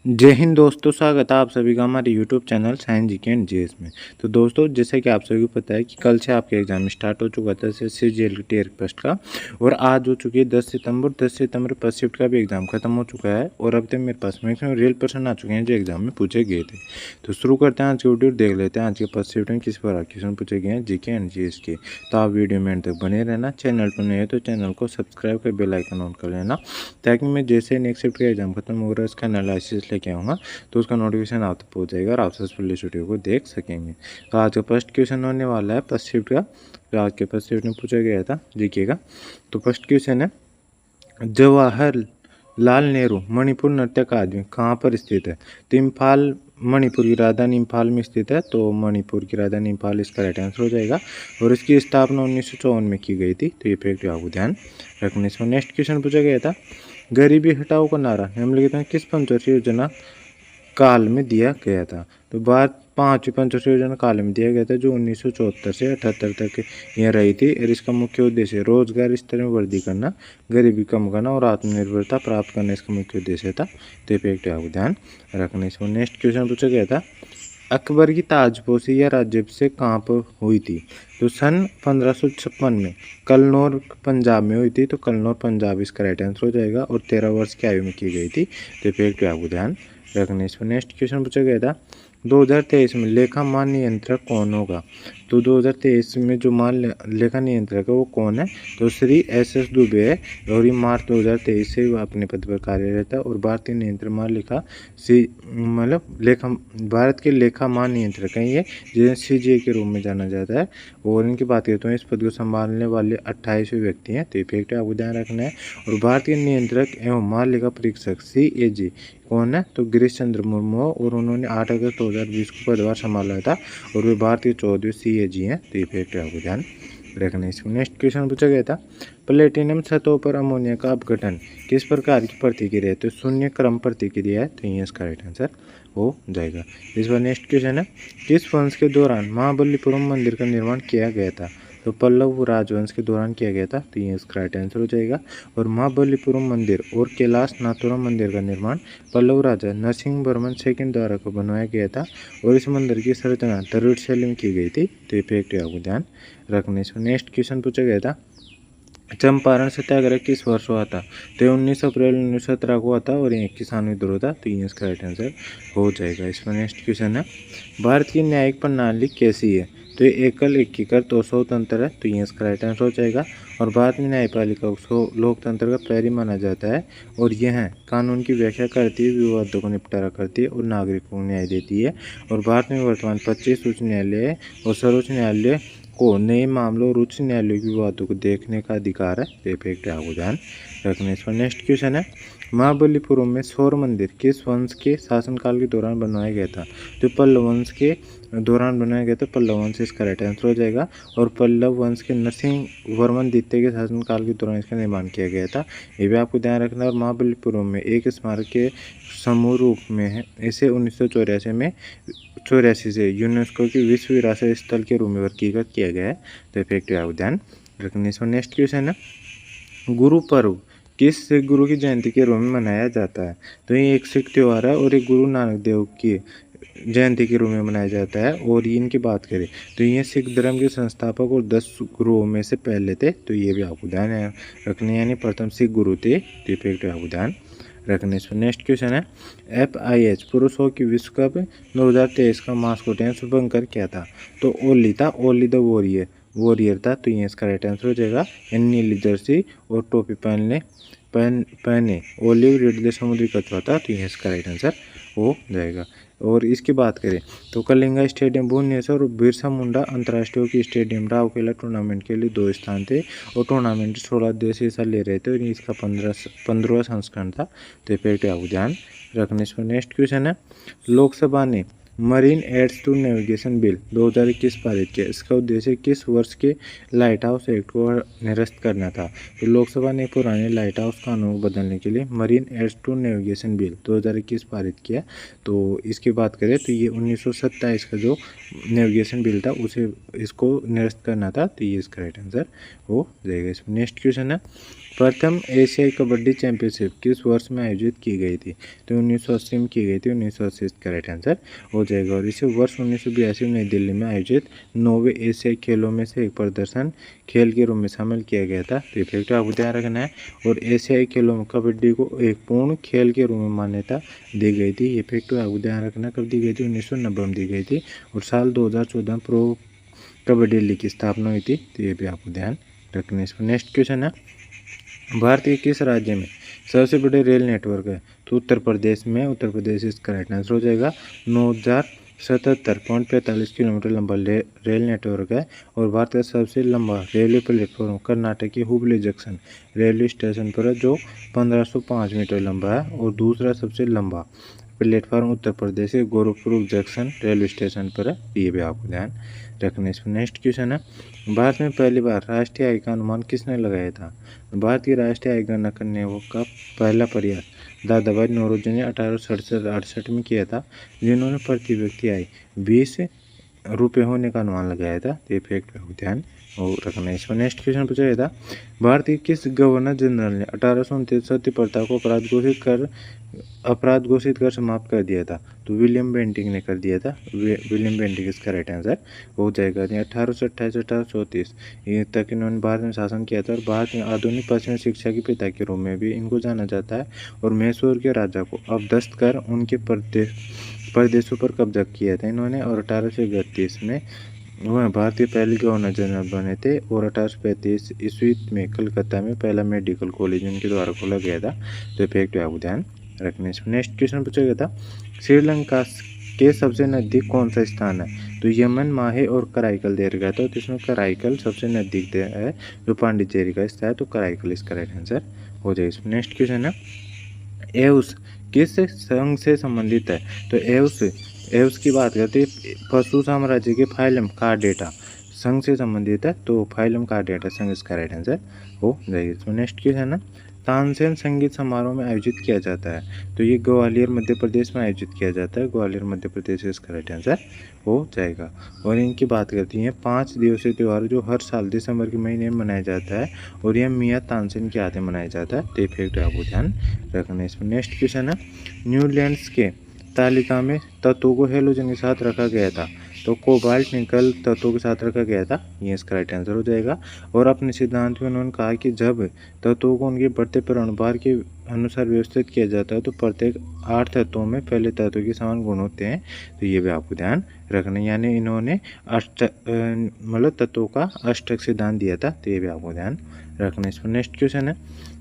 जय हिंद दोस्तों, स्वागत है आप सभी का हमारे YouTube channel science GK and GS में। तो दोस्तों, जैसे कि आप सभी को पता है कि कल से आपके एग्जाम स्टार्ट हो चुका था CGL टीयर फर्स्ट का, और आज हो चुकी है 10 सितंबर फर्स्ट शिफ्ट का भी एग्जाम खत्म हो चुका है। और अब तक मेरे पास मैक्सिमम रियल पर्सन आ चुके हैं जो एग्जाम में पूछे गए थे। तो शुरू करते हैं आज की वीडियो, देख लेते हैं आज के फर्स्ट शिफ्ट में किस प्रकार क्वेश्चन पूछे गए हैं जीके एंड जीएस के। तो आप वीडियो में एंड तक बने रहना। चैनल पर नए हो तो चैनल को सब्सक्राइब कर बेल आइकन ऑन कर लेना, ताकि मैं जैसे नेक्स्ट शिफ्ट का एग्जाम खत्म होगा उसका एनालिसिस लेके आऊँगा तो उसका नोटिफिकेशन आप तक पहुँच जाएगा और आप सक्सेसफुली इस वीडियो को देख सकेंगे। तो आज का फर्स्ट क्वेश्चन होने वाला है फर्स्ट शिफ्ट का, जो आज के फर्स्ट शिफ्ट में पूछा गया था जीके का। तो फर्स्ट क्वेश्चन है, जवाहरलाल नेहरू मणिपुर नृत्य अकादमी कहाँ पर स्थित है? तो इम्फाल, मणिपुर की राजधानी इम्फाल में स्थित है। तो मणिपुर की राजधानी इम्फाल इसका राइट आंसर हो जाएगा। और इसकी स्थापना 1954 में की गई थी। तो ये फैक्ट आपको ध्यान रखने। इसमें नेक्स्ट क्वेश्चन पूछा गया था, गरीबी हटाओ का नारा निम्नलिखित में किस पंचवर्षीय योजना काल में दिया गया था? तो भारत 5वीं पंचवर्षीय योजना काल में दिया गया था, जो 1974 से 78 तक यह रही थी। और इसका मुख्य उद्देश्य रोजगार स्तर में वृद्धि करना, गरीबी कम करना और आत्मनिर्भरता प्राप्त करना इसका मुख्य उद्देश्य था। तो ये फैक्ट आपको ध्यान रखना। इसमें नेक्स्ट क्वेश्चन पूछा गया था, अकबर की ताजपोशी या राज्याभिषेक कहाँ पर हुई थी? तो सन 1556 में कलनौर पंजाब में हुई थी। तो कलनौर पंजाब इसका राइट आंसर हो जाएगा। और 13 वर्ष की आयु में की गई थी। तो फैक्ट आपको ध्यान रखने। इसमें नेक्स्ट क्वेश्चन पूछा गया था, 2023 में लेखा मान नियंत्रक कौन होगा? तो 2023 में जो लेखा नियंत्रक है वो कौन है? तो श्री SS दुबे है। और ये मार्च 2023 से अपने पद पर कार्यरत है। और भारतीय नियंत्रण महालेखा भारत के लेखा मान नियंत्रक हैं ये, जिन्हें CGA के रूप में जाना जाता है। और इनकी बात करते हैं, इस पद को संभालने वाले 28वें व्यक्ति हैं। तो इफेक्ट आपको ध्यान रखना है। और भारतीय नियंत्रक एवं महालेखा परीक्षक CAG कौन है? तो गिरीश चंद्र मुर्मू, और उन्होंने 8 अगस्त 2020 को पदभार संभाला था। और वे भारतीय 14वें CAG हैं। तो ये फैक्ट आपको ध्यान रखना है। इसमें नेक्स्ट क्वेश्चन पूछा गया था, प्लेटिनम सतहों पर अमोनिया का अपघटन किस प्रकार की प्रतिक्रिया है? तो शून्य क्रम प्रतिक्रिया है। तो ये इसका राइट आंसर हो जाएगा। इस बार नेक्स्ट क्वेश्चन है, किस वंश के दौरान महाबलीपुरम मंदिर का निर्माण किया गया था? तो पल्लव राजवंश के दौरान किया गया था। तो ये इसका राइट आंसर हो जाएगा। और महाबलीपुरम मंदिर और कैलाश नाथुरम मंदिर का निर्माण पल्लव राजा नरसिंहवर्मन सेकंड द्वारा को बनवाया गया था। और इस मंदिर की संरचना द्रविड़ शैली में की गई थी। तो ये फैक्ट आपको ध्यान रखने। से नेक्स्ट क्वेश्चन पूछा गया था, चंपारण सत्याग्रह किस वर्ष हुआ था? तो 19 अप्रैल 1917 को हुआ था। और ये किसान विद्रोह था। तो ये इसका राइट आंसर हो जाएगा। इसमें नेक्स्ट क्वेश्चन है, भारत की न्यायिक प्रणाली कैसी है? तो ये एकल, एकीकृत और स्वतंत्र है। तो ये इसका राइट आंसर हो जाएगा। और भारत में न्यायपालिका को लोकतंत्र का पैरी माना जाता है। और यह कानून की व्याख्या करती है, विवादों को निपटारा करती है और नागरिकों को न्याय देती है। और भारत में वर्तमान 25 उच्च न्यायालय और सर्वोच्च न्यायालय को नए मामलों और उच्च न्यायालयों की विवादों को देखने का अधिकार है। तो फैक्ट आपको ध्यान रखने। इस पर नेक्स्ट क्वेश्चन है, महाबलीपुरम में सौर मंदिर किस वंश के शासनकाल के दौरान बनवाया गया था? तो पल्लव वंश के दौरान बनाया गया था। पल्लव वंश इसका राइट आंसर हो जाएगा। और पल्लव वंश के नरसिंहवर्मन द्वितीय के शासनकाल के दौरान इसका निर्माण किया गया था। ये भी आपको ध्यान रखना। और महाबलीपुरम में एक स्मारक के समूह रूप में है। इसे 1984 से यूनेस्को की विश्व विरासत स्थल के रूप में वर्गीकृत किया गया है। तो फैक्ट आपको ध्यान रखने। इसमें नेक्स्ट क्वेश्चन है, गुरु पर्व किस सिख गुरु की जयंती के रूप में मनाया जाता है? तो ये एक सिख त्यौहार है और एक गुरु नानक देव की जयंती के रूप में मनाया जाता है। और इनकी बात करें तो ये सिख धर्म के संस्थापक और 10 गुरुओं में से पहले थे। तो ये भी आपको ध्यान रखने, यानी प्रथम सिख गुरु थे। तो फैक्ट आपको ध्यान रखने। इस पर नेक्स्ट क्वेश्चन है, FIH पुरुष हॉकी विश्व कप 2023 का मास्कोट या शुभंकर क्या था? तो ओली था, ओली द वॉरियर था। तो ये इसका राइट आंसर हो जाएगा। नीली जर्सी और टोपी पहने ओलिव रेड समुद्री कछुआ था। तो ये इसका राइट आंसर हो जाएगा। और इसकी बात करें तो कलिंगा स्टेडियम भुवनेश्वर और बिरसा मुंडा अंतर्राष्ट्रीय हॉकी स्टेडियम राउरकेला टूर्नामेंट के लिए 2 स्थान थे। और टूर्नामेंट 16 देश हिस्सा ले रहे थे। और इसका 15वां संस्करण था। तो इफेक्ट आपको ध्यान रखने। इस पर नेक्स्ट क्वेश्चन है, लोकसभा ने marine aids to navigation bill 2021 पारित किया। इसका उद्देश्य किस वर्ष के लाइट हाउस एक्ट को निरस्त करना था? तो लोकसभा ने पुराने लाइट हाउस कानून को बदलने के लिए marine aids to navigation bill 2021 पारित किया। तो इसकी बात करें तो ये 1927 का जो नेविगेशन बिल था उसे इसको निरस्त करना था। तो ये इसका राइट आंसर हो जाएगा। इसमें नेक्स्ट क्वेश्चन है, प्रथम एशियाई कबड्डी चैंपियनशिप किस वर्ष में आयोजित की गई थी? तो 1980 में की गई थी। 1980 इसका राइट आंसर हो जाएगा। और इसे वर्ष 1982 में नई दिल्ली में आयोजित 9वें एशियाई खेलों में से एक प्रदर्शन खेल के रूप में शामिल किया गया था। तो ये फैक्ट आपको ध्यान रखना है। और एशियाई खेलों में कबड्डी को एक पूर्ण खेल के रूप में मान्यता दी गई थी। ये फैक्ट आपको ध्यान रखना। कब दी गई थी? 1990 में दी गई थी। और साल 2014 में प्रो कबड्डी लीग की स्थापना हुई थी। तो ये भी आपको ध्यान रखना है। इस पर नेक्स्ट क्वेश्चन है, भारत के किस राज्य में सबसे बड़े रेल नेटवर्क है? तो उत्तर प्रदेश में। उत्तर प्रदेश इसका राइट आंसर हो जाएगा। 9077.45 किलोमीटर लंबा रेल नेटवर्क है। और भारत का सबसे लंबा रेलवे प्लेटफॉर्म कर्नाटक के हुबली जंक्शन रेलवे स्टेशन पर है, जो 1505 मीटर लंबा है। और दूसरा सबसे लंबा प्लेटफॉर्म उत्तर प्रदेश के गोरखपुर जंक्शन रेलवे स्टेशन पर है। ये भी आपको ध्यान रखना। इस पर नेक्स्ट क्वेश्चन है, भारत में पहली बार राष्ट्रीय आय का अनुमान किसने लगाया था? भारत की राष्ट्रीय आय गणना करने का पहला प्रयास दादा भाई नौरोजी ने 1867-68 में किया था, जिन्होंने प्रति व्यक्ति आय 20 रुपये होने का अनुमान लगाया था। तो ये फैक्ट पे ध्यान रखना है। इस पर नेक्स्ट क्वेश्चन पूछा गया था, भारत के किस गवर्नर जनरल ने 1829 सती प्रथा को अपराध घोषित कर समाप्त कर दिया था? तो विलियम बेंटिंक ने कर दिया था। विलियम बेंटिंक इसका राइट आंसर हो जाएगा। 1828-1834 तक इन्होंने भारत में शासन किया था। और भारत में आधुनिक पश्चिमी शिक्षा के पिता के रूप में भी इनको जाना जाता है। और मैसूर के राजा को अपदस्थ कर उनके प्रदेशों पर कब्जा किया था इन्होंने। और 1831 में वह भारतीय पहले गवर्नर जनरल बने थे। और 1835 ईस्वी में कलकत्ता में पहला मेडिकल कॉलेज उनके द्वारा खोला गया था। तो फैक्ट आपको ध्यान रखने से। नेक्स्ट क्वेश्चन पूछा गया था, श्रीलंका के सबसे नज़दीक कौन सा स्थान है? तो यमन, माहे और कराईकल दे रखा था। तो इसमें कराईकल सबसे नज़दीक है, जो पांडिचेरी का हिस्सा है। तो कराईकल इसका राइट आंसर हो जाएगा। इसमें नेक्स्ट क्वेश्चन है, एउस किस संघ से संबंधित है? तो एउस की बात करते हैं पशु साम्राज्य के फाइलम कार्डेटा संघ से संबंधित है। तो फाइलम कार्डेटा संघ इसका राइट आंसर हो जाएगा। इसमें नेक्स्ट क्वेश्चन है, तानसेन संगीत समारोह में आयोजित किया जाता है? तो ये ग्वालियर मध्य प्रदेश में आयोजित किया जाता है। ग्वालियर मध्य प्रदेश इसका राइट आंसर हो जाएगा। और इनकी बात करती हैं 5 दिवसीय त्यौहार जो हर साल दिसंबर के महीने में मनाया जाता है। और यह मियाँ तानसेन के हाथे मनाया जाता है। तो फैक्ट आपको ध्यान रखना है। इसमें नेक्स्ट क्वेश्चन है, न्यूलैंड्स के तालिका में तत्वों को हेलोजन के साथ रखा गया था? तो कोबाल्ट निकल तत्वों के साथ रखा गया था। ये इसका राइट आंसर हो जाएगा। और अपने सिद्धांत में उन्होंने कहा कि जब तत्वों को उनके बढ़ते परमाणु के अनुसार व्यवस्थित किया जाता है, तो प्रत्येक 8 तत्वों में पहले तत्व के समान गुण होते हैं। तो ये भी आपको ध्यान रखना है। यानी इन्होंने मतलब तत्वों का अष्टक सिद्धांत दिया था। तो ये भी आपको ध्यान रखना है। इस पर नेक्स्ट क्वेश्चन है,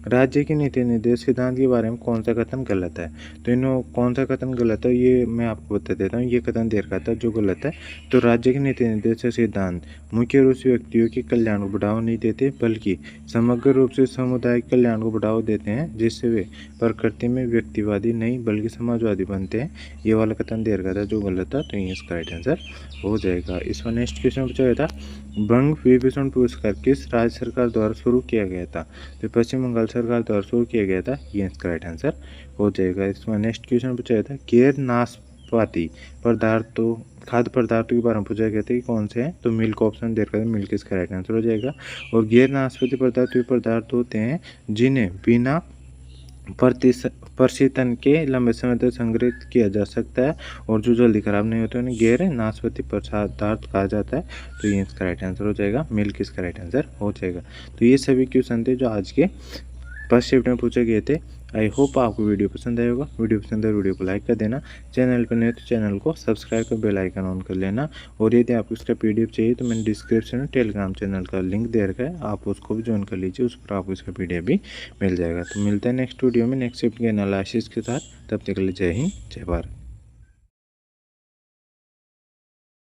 राज्य की नीति निर्देश सिद्धांत के बारे में कौन सा कथन गलत है? तो इन्हों कौन सा कथन गलत है ये मैं आपको बता देता हूँ। ये कथन दे रखा था जो गलत है। तो राज्य के नीति निर्देश सिद्धांत मुख्य रूप से व्यक्तियों के कल्याण को बढ़ावा नहीं देते, बल्कि समग्र रूप से सामुदायिक कल्याण को बढ़ावा देते हैं, जिससे वे प्रकृति में व्यक्तिवादी नहीं बल्कि समाजवादी बनते हैं। ये वाला कथन दे रखा था जो गलत था। तो ये इसका राइट आंसर हो जाएगा। इस पर नेक्स्ट क्वेश्चन पूछा गया था, बंग विभूषण पुरस्कार किस राज्य सरकार द्वारा शुरू किया गया था? तो पश्चिम बंगाल सरकार द्वारा शुरू किया गया था। ये इसका राइट आंसर हो जाएगा। इसमें नेक्स्ट क्वेश्चन पूछा गया था, गैर नाशपाती पदार्थों खाद्य पदार्थों के बारे में पूछा गया था कि कौन से हैं? तो मिल्क ऑप्शन दे रखा है, मिल्क इसका राइट आंसर हो जाएगा। और गैर नाशपाती पदार्थ वे पदार्थ होते हैं जिन्हें बिना प्रशीतन के लंबे समय तक संग्रहित किया जा सकता है और जो जल्दी खराब नहीं होते उन्हें गैर नाशपाती पदार्थ कहा जाता है। तो ये इसका राइट आंसर हो जाएगा। मिल्क इसका राइट आंसर हो जाएगा। तो ये सभी क्वेश्चन थे जो आज के फर्स्ट शिफ्ट में पूछे गए थे। आई होप आपको वीडियो पसंद आया होगा। वीडियो पसंद है वीडियो को लाइक कर देना, चैनल पर नहीं तो चैनल को सब्सक्राइब कर बेल आइकन ऑन कर लेना। और यदि आपको इसका PDF चाहिए तो मैंने डिस्क्रिप्शन में टेलीग्राम चैनल का लिंक दे रखा है, आप उसको भी ज्वाइन कर लीजिए। उस पर आपको इसका PDF भी मिल जाएगा। तो मिलता है नेक्स्ट वीडियो में नेक्स्ट शिफ्ट के एनालिसिस के साथ। तब तक के लिए जय हिंद, जय भारत।